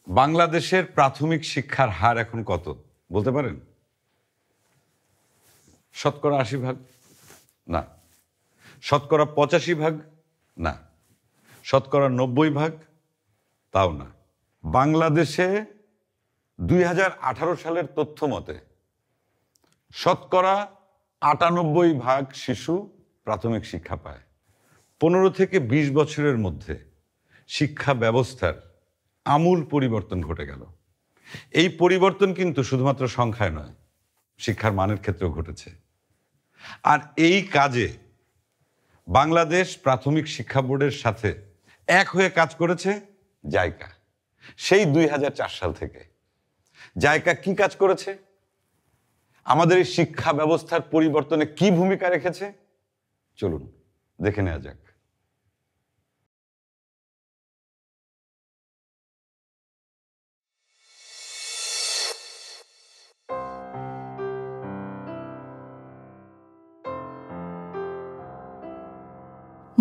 বাংলাদেশের প্রাথমিক শিক্ষার হার এখন কত বলতে পারেন? শতকরা ৮০%? না। শতকরা ৮৫%? না। শতকরা ৯০%? তাও না। বাংলাদেশে ২০১৮ সালের তথ্য মতে শতকরা ৯৮% শিশু প্রাথমিক শিক্ষা পায়। ১৫ থেকে ২০ বছরের মধ্যে শিক্ষা ব্যবস্থার আমূল পরিবর্তন ঘটে গেল। এই পরিবর্তন কিন্তু শুধুমাত্র সংখ্যায় নয়, শিক্ষার মানের ক্ষেত্রেও ঘটেছে। আর এই কাজে বাংলাদেশ প্রাথমিক শিক্ষা বোর্ডের সাথে এক হয়ে কাজ করেছে জাইকা, সেই ২০০৪ সাল থেকে। জাইকা কি কাজ করেছে, আমাদের এই শিক্ষা ব্যবস্থার পরিবর্তনে কি ভূমিকা রেখেছে, চলুন দেখে নেওয়া যাক।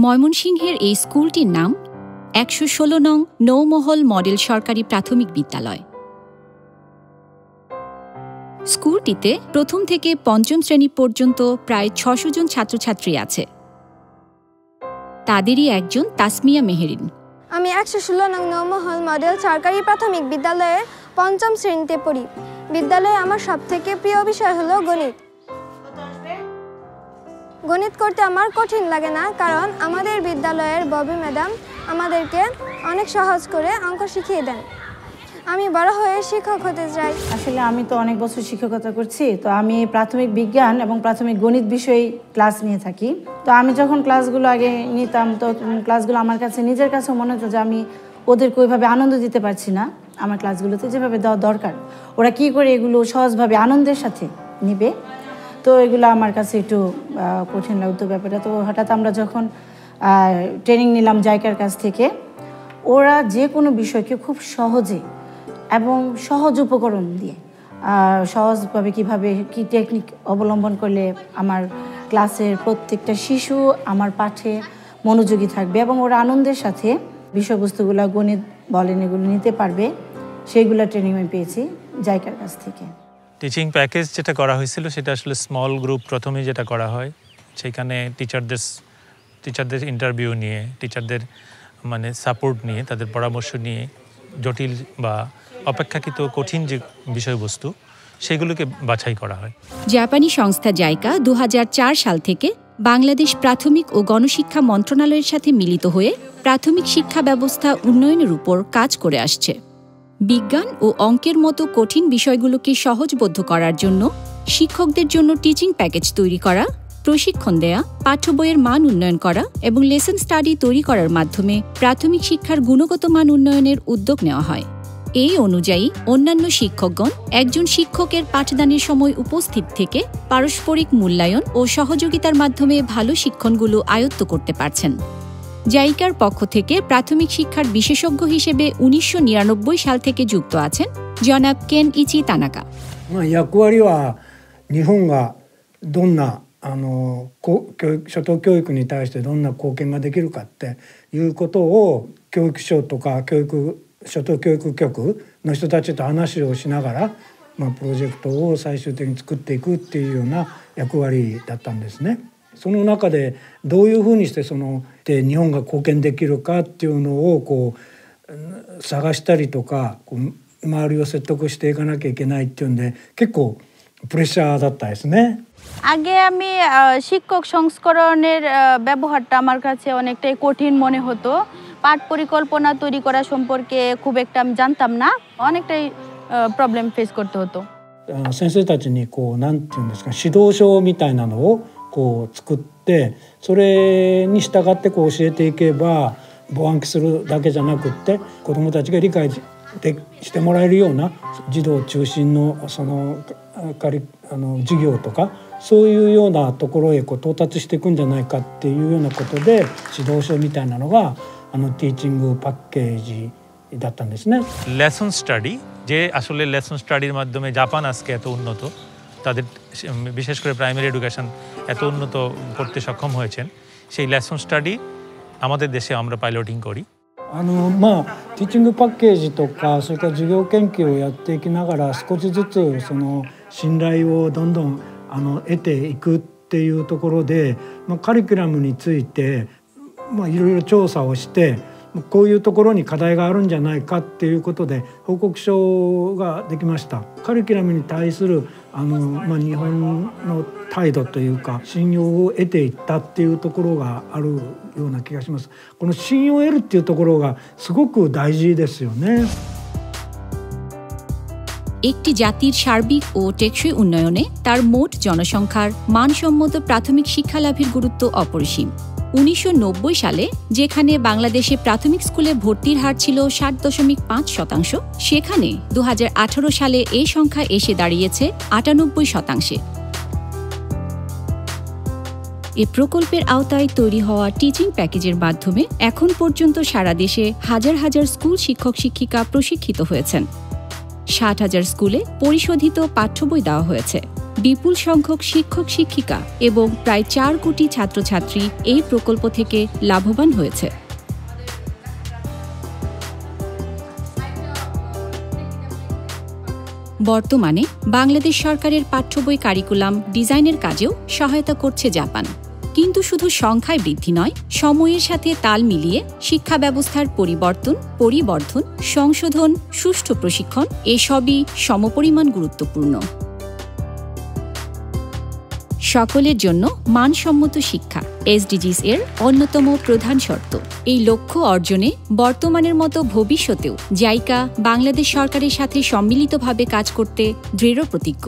ময়মনসিংহের এই স্কুলটির নাম ১১৬ নং নৌমহল মডেল সরকারি প্রাথমিক বিদ্যালয়। স্কুলটিতে প্রথম থেকে পঞ্চম শ্রেণী পর্যন্ত প্রায় ৬০০ জন ছাত্রছাত্রী আছে। তাদেরই একজন তাসমিয়া মেহেরিন। আমি ১১৬ নং নৌমহল মডেল সরকারি প্রাথমিক বিদ্যালয়ের পঞ্চম শ্রেণীতে পড়ি। বিদ্যালয়ে আমার সবথেকে প্রিয় বিষয় হলো গণিত। গণিত করতে আমার কঠিন লাগে না, কারণ আমাদের বিদ্যালয়ের ববি ম্যাডাম আমাদেরকে অনেক সহজ করে অঙ্ক শিখিয়ে দেন। আমি বড় হয়ে শিক্ষক হতে চাই। আসলে আমি তো অনেক বছর শিক্ষকতা করছি, তো আমি প্রাথমিক বিজ্ঞান এবং প্রাথমিক গণিত বিষয়ে ক্লাস নিয়ে থাকি। তো আমি যখন ক্লাসগুলো আগে নিতাম, তো ক্লাসগুলো আমার কাছে নিজের কাছেও মনে হতো যে আমি ওদেরকে ওইভাবে আনন্দ দিতে পারছি না। আমার ক্লাসগুলোতে যেভাবে দেওয়া দরকার, ওরা কি করে এগুলো সহজভাবে আনন্দের সাথে নিবে, তো এগুলো আমার কাছে একটু কঠিন লাগতো ব্যাপারটা। তো হঠাৎ আমরা যখন ট্রেনিং নিলাম জাইকার কাছ থেকে, ওরা যে কোনো বিষয়কে খুব সহজে এবং সহজ উপকরণ দিয়ে সহজভাবে কীভাবে কী টেকনিক অবলম্বন করলে আমার ক্লাসের প্রত্যেকটা শিশু আমার পাঠে মনোযোগী থাকবে এবং ওরা আনন্দের সাথে বিষয়বস্তুগুলো গণিত বলেন এগুলো নিতে পারবে, সেইগুলো ট্রেনিং আমি পেয়েছি জাইকার কাছ থেকে। টিচিং প্যাকেজ যেটা করা হয়েছিল সেটা আসলে স্মল গ্রুপ প্রথমেই যেটা করা হয়, সেখানে টিচারদের ইন্টারভিউ নিয়ে, টিচারদের মানে সাপোর্ট নিয়ে, তাদের পরামর্শ নিয়ে জটিল বা অপেক্ষাকৃত কঠিন যে বিষয়বস্তু সেগুলোকে বাছাই করা হয়। জাপানি সংস্থা জাইকা ২০০৪ সাল থেকে বাংলাদেশ প্রাথমিক ও গণশিক্ষা মন্ত্রণালয়ের সাথে মিলিত হয়ে প্রাথমিক শিক্ষা ব্যবস্থা উন্নয়নের উপর কাজ করে আসছে। বিজ্ঞান ও অঙ্কের মতো কঠিন বিষয়গুলোকে সহজবোধ্য করার জন্য শিক্ষকদের জন্য টিচিং প্যাকেজ তৈরি করা, প্রশিক্ষণ দেয়া, পাঠ্য বইয়ের মান উন্নয়ন করা এবং লেসন স্টাডি তৈরি করার মাধ্যমে প্রাথমিক শিক্ষার গুণগত মান উন্নয়নের উদ্যোগ নেওয়া হয়। এই অনুযায়ী অন্যান্য শিক্ষকগণ একজন শিক্ষকের পাঠদানের সময় উপস্থিত থেকে পারস্পরিক মূল্যায়ন ও সহযোগিতার মাধ্যমে ভালো শিক্ষণগুলো আয়ত্ত করতে পারছেন। জাইকার পক্ষ থেকে প্রাথমিক শিক্ষার বিশেষজ্ঞ হিসেবে ১৯৯৯ সাল থেকে যুক্ত আছেন জনাব কেন ইচি তানাকা। 役割は日本がどんな初等教育に対してどんな貢献ができるかっていうことを教育省とか初等教育局の人たちと話をしながら、プロジェクトを最終的に作っていくっていうような役割だったんですね。その中でどういうふうにして日本が貢献できるかっていうのを探したりとか周りを説得していかなきゃいけないっていうんで結構プレッシャーだったですね。আগে আমি শিক্ষক সংস্করণের ব্যবহারটা আমার কাছে অনেকটাই কঠিন মনে হতো। পাঠ পরিকল্পনা তৈরি করা সম্পর্কে খুব একটা আমি জানতাম না, অনেকটাই প্রবলেম ফেস করতে হতো। 先生たちになんていうんですか、指導書みたいなのを作って、それに従って教えていけば暗記するだけじゃなくって子どもたちが理解してもらえるような児童中心の授業とかそういうようなところへ到達していくんじゃないかっていうようなことで指導書みたいなのがティーチングパッケージだったんですね。লেসন স্টাডি, যে আসলে লেসন স্টাডির মাধ্যমে জাপান আজকে এত উন্নত, তাদের বিশেষ করে প্রাইমারি এডুকেশন এত উন্নত করতে সক্ষম হয়েছেন, সেই লেসন স্টাডি আমাদের দেশে আমরা পাইলটিং করি। ティーチングパッケージとかそれから授業研究をやっていきながら少しずつその信頼をどんどん得ていくっていうところで、カリキュラムについていろいろ調査をしてこういうところに課題があるんじゃないかっていうことで報告書ができました。カリキュラムに対する日本の態度というか信用を得ていったっていうところがあるような気がします。この信用を得るっていうところがすごく大事ですよね。একটি জাতির সার্বিক ও টেকসই উন্নয়নে তার মোট জনসংখ্যার মানসম্মত প্রাথমিক শিক্ষা লাভের গুরুত্ব অপরিসীম। 1990 সালে যেখানে বাংলাদেশে প্রাথমিক স্কুলে ভর্তির হার ছিল 7.5%, সেখানে 2018 সালে এই সংখ্যা এসে দাঁড়িয়েছে 98%। এ প্রকল্পের আওতায় তৈরি হওয়া টিচিং প্যাকেজের মাধ্যমে এখন পর্যন্ত সারা দেশে হাজার হাজার স্কুল শিক্ষক শিক্ষিকা প্রশিক্ষিত হয়েছেন। 60,000 স্কুলে পরিশোধিত পাঠ্য বই দেওয়া হয়েছে। বিপুল সংখ্যক শিক্ষক শিক্ষিকা এবং প্রায় 4 কোটি ছাত্রছাত্রী এই প্রকল্প থেকে লাভবান হয়েছে। বর্তমানে বাংলাদেশ সরকারের পাঠ্য বই কারিকুলাম ডিজাইনের কাজেও সহায়তা করছে জাপান। কিন্তু শুধু সংখ্যায় বৃদ্ধি নয়, সময়ের সাথে তাল মিলিয়ে শিক্ষা ব্যবস্থার পরিবর্ধন, সংশোধন, সুষ্ঠু প্রশিক্ষণ এসবই সমপরিমাণ গুরুত্বপূর্ণ। সকলের জন্য মানসম্মত শিক্ষা এসডিজিস এর অন্যতম প্রধান শর্ত। এই লক্ষ্য অর্জনে বর্তমানের মতো ভবিষ্যতেও জাইকা বাংলাদেশ সরকারের সাথে সম্মিলিতভাবে কাজ করতে দৃঢ় প্রতিজ্ঞ।